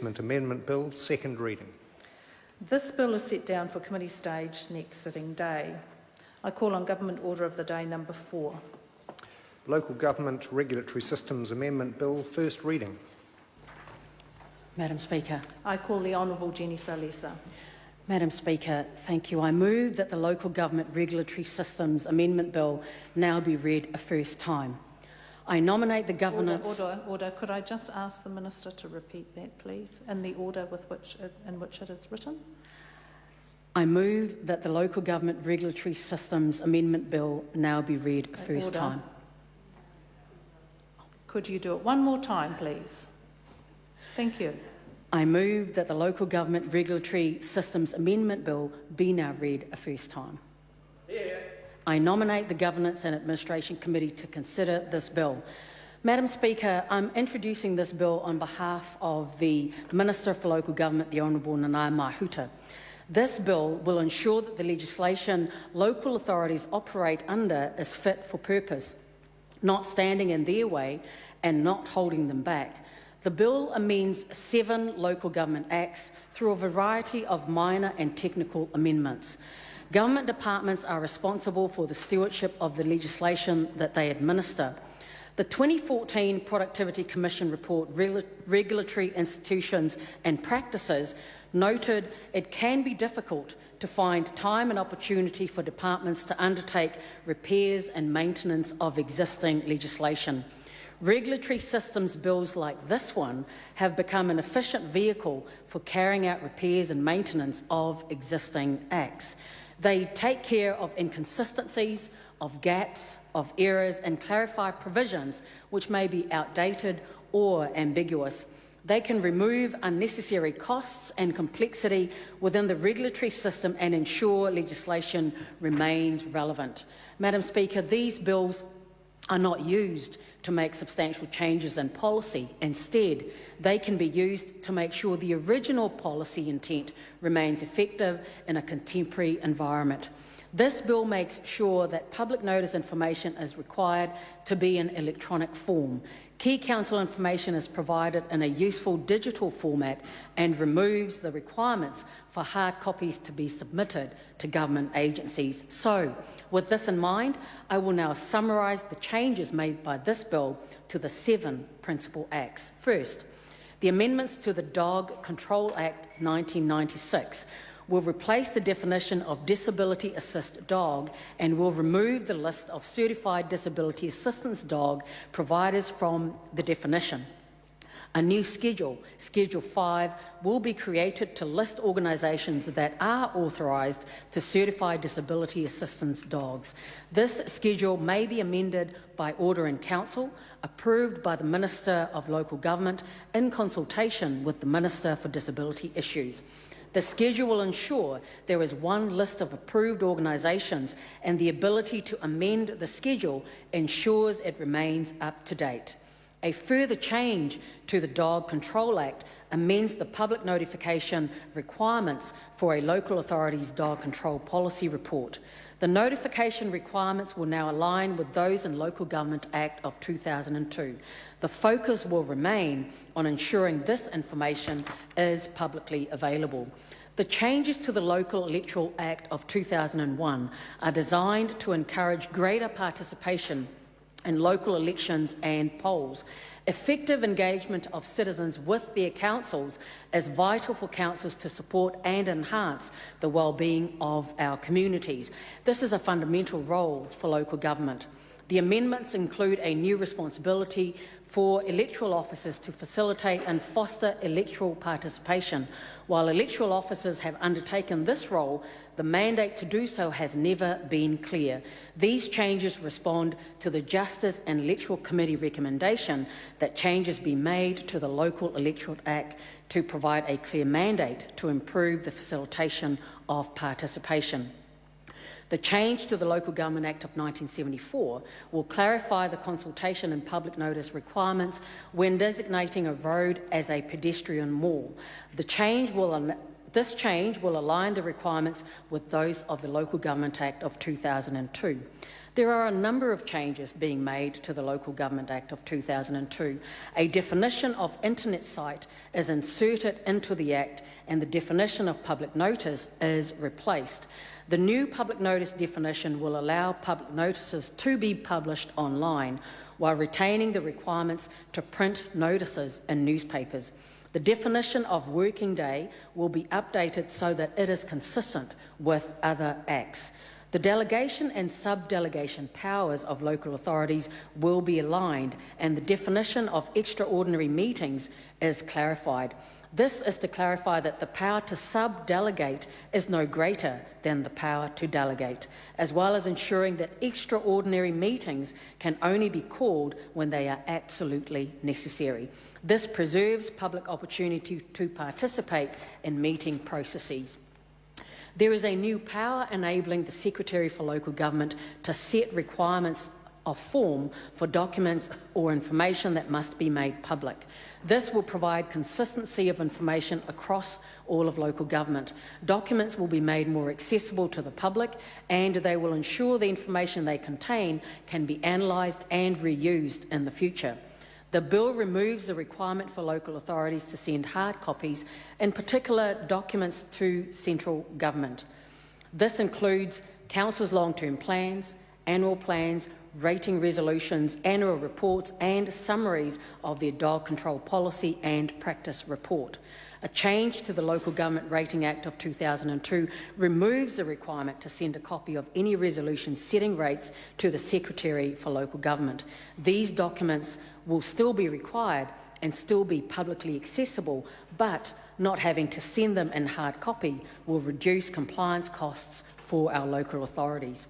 Amendment Bill, second reading. This bill is set down for committee stage next sitting day. I call on Government Order of the Day number 4. Local Government Regulatory Systems Amendment Bill, first reading. Madam Speaker. I call the Honourable Jenny Salesa. Madam Speaker, thank you. I move that the Local Government Regulatory Systems Amendment Bill now be read a first time. I nominate the governance... Order. Could I just ask the Minister to repeat that, please, in the order in which it is written? I move that the Local Government Regulatory Systems Amendment Bill now be read a first time. Could you do it one more time, please? Thank you. I move that the Local Government Regulatory Systems Amendment Bill be now read a first time. Yeah. I nominate the Governance and Administration Committee to consider this bill. Madam Speaker, I'm introducing this bill on behalf of the Minister for Local Government, the Honourable Nanaia Mahuta. This bill will ensure that the legislation local authorities operate under is fit for purpose, not standing in their way and not holding them back. The bill amends 7 local government acts through a variety of minor and technical amendments. Government departments are responsible for the stewardship of the legislation that they administer. The 2014 Productivity Commission report, Regulatory Institutions and Practices, noted it can be difficult to find time and opportunity for departments to undertake repairs and maintenance of existing legislation. Regulatory systems bills like this one have become an efficient vehicle for carrying out repairs and maintenance of existing acts. They take care of inconsistencies, of gaps, of errors, and clarify provisions which may be outdated or ambiguous. They can remove unnecessary costs and complexity within the regulatory system and ensure legislation remains relevant. Madam Speaker, these bills are not used to make substantial changes in policy. Instead, they can be used to make sure the original policy intent remains effective in a contemporary environment. This bill makes sure that public notice information is required to be in electronic form. Key council information is provided in a useful digital format and removes the requirements for hard copies to be submitted to government agencies. So, with this in mind, I will now summarise the changes made by this bill to the 7 principal acts. First, the amendments to the Dog Control Act 1996 will replace the definition of disability assist dog and will remove the list of certified disability assistance dog providers from the definition. A new schedule, Schedule 5, will be created to list organisations that are authorised to certify disability assistance dogs. This schedule may be amended by order in council, approved by the Minister of Local Government in consultation with the Minister for Disability Issues. The schedule will ensure there is one list of approved organisations, and the ability to amend the schedule ensures it remains up to date. A further change to the Dog Control Act amends the public notification requirements for a local authority's dog control policy report. The notification requirements will now align with those in Local Government Act of 2002. The focus will remain on ensuring this information is publicly available. The changes to the Local Electoral Act of 2001 are designed to encourage greater participation in local elections and polls. Effective engagement of citizens with their councils is vital for councils to support and enhance the well-being of our communities. This is a fundamental role for local government. The amendments include a new responsibility for electoral officers to facilitate and foster electoral participation. While electoral officers have undertaken this role, the mandate to do so has never been clear. These changes respond to the Justice and Electoral Committee recommendation that changes be made to the Local Electoral Act to provide a clear mandate to improve the facilitation of participation. The change to the Local Government Act of 1974 will clarify the consultation and public notice requirements when designating a road as a pedestrian mall. This change will align the requirements with those of the Local Government Act of 2002. There are a number of changes being made to the Local Government Act of 2002. A definition of internet site is inserted into the Act and the definition of public notice is replaced. The new public notice definition will allow public notices to be published online while retaining the requirements to print notices in newspapers. The definition of working day will be updated so that it is consistent with other acts. The delegation and sub-delegation powers of local authorities will be aligned and the definition of extraordinary meetings is clarified. This is to clarify that the power to sub-delegate is no greater than the power to delegate, as well as ensuring that extraordinary meetings can only be called when they are absolutely necessary. This preserves public opportunity to participate in meeting processes. There is a new power enabling the Secretary for Local Government to set requirements of form for documents or information that must be made public. This will provide consistency of information across all of local government. Documents will be made more accessible to the public and they will ensure the information they contain can be analysed and reused in the future. The bill removes the requirement for local authorities to send hard copies, in particular documents to central government. This includes council's long-term plans, annual plans, rating resolutions, annual reports and summaries of their dog control policy and practice report. A change to the Local Government Rating Act of 2002 removes the requirement to send a copy of any resolution setting rates to the Secretary for Local Government. These documents will still be required and still be publicly accessible, but not having to send them in hard copy will reduce compliance costs for our local authorities.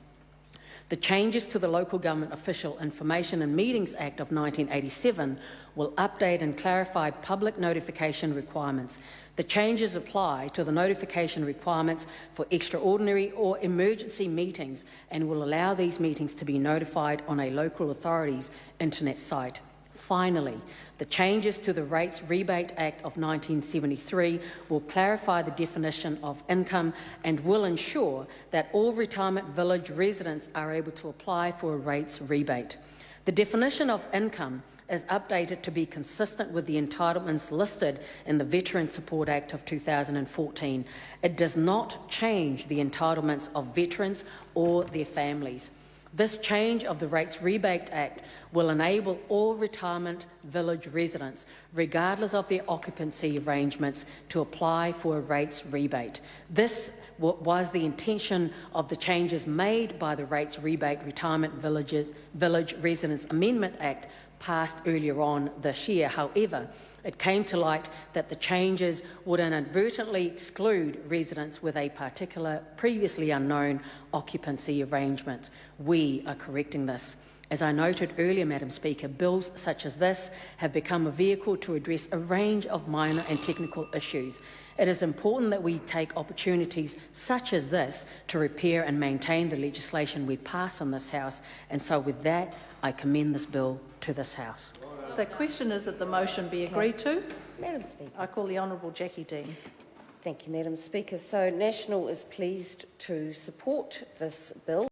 The changes to the Local Government Official Information and Meetings Act of 1987 will update and clarify public notification requirements. The changes apply to the notification requirements for extraordinary or emergency meetings and will allow these meetings to be notified on a local authority's internet site. Finally, the changes to the Rates Rebate Act of 1973 will clarify the definition of income and will ensure that all retirement village residents are able to apply for a rates rebate. The definition of income is updated to be consistent with the entitlements listed in the Veteran Support Act of 2014. It does not change the entitlements of veterans or their families. This change of the Rates Rebate Act will enable all retirement village residents, regardless of their occupancy arrangements, to apply for a rates rebate. This was the intention of the changes made by the Rates Rebate Retirement Village Residents Amendment Act passed earlier on this year. However, it came to light that the changes would inadvertently exclude residents with a particular previously unknown occupancy arrangement. We are correcting this. As I noted earlier, Madam Speaker, bills such as this have become a vehicle to address a range of minor and technical issues. It is important that we take opportunities such as this to repair and maintain the legislation we pass in this House, and so with that, I commend this bill to this House. The question is that the motion be agreed to. Madam Speaker. I call the Honourable Jackie Dean. Thank you, Madam Speaker. So National is pleased to support this bill.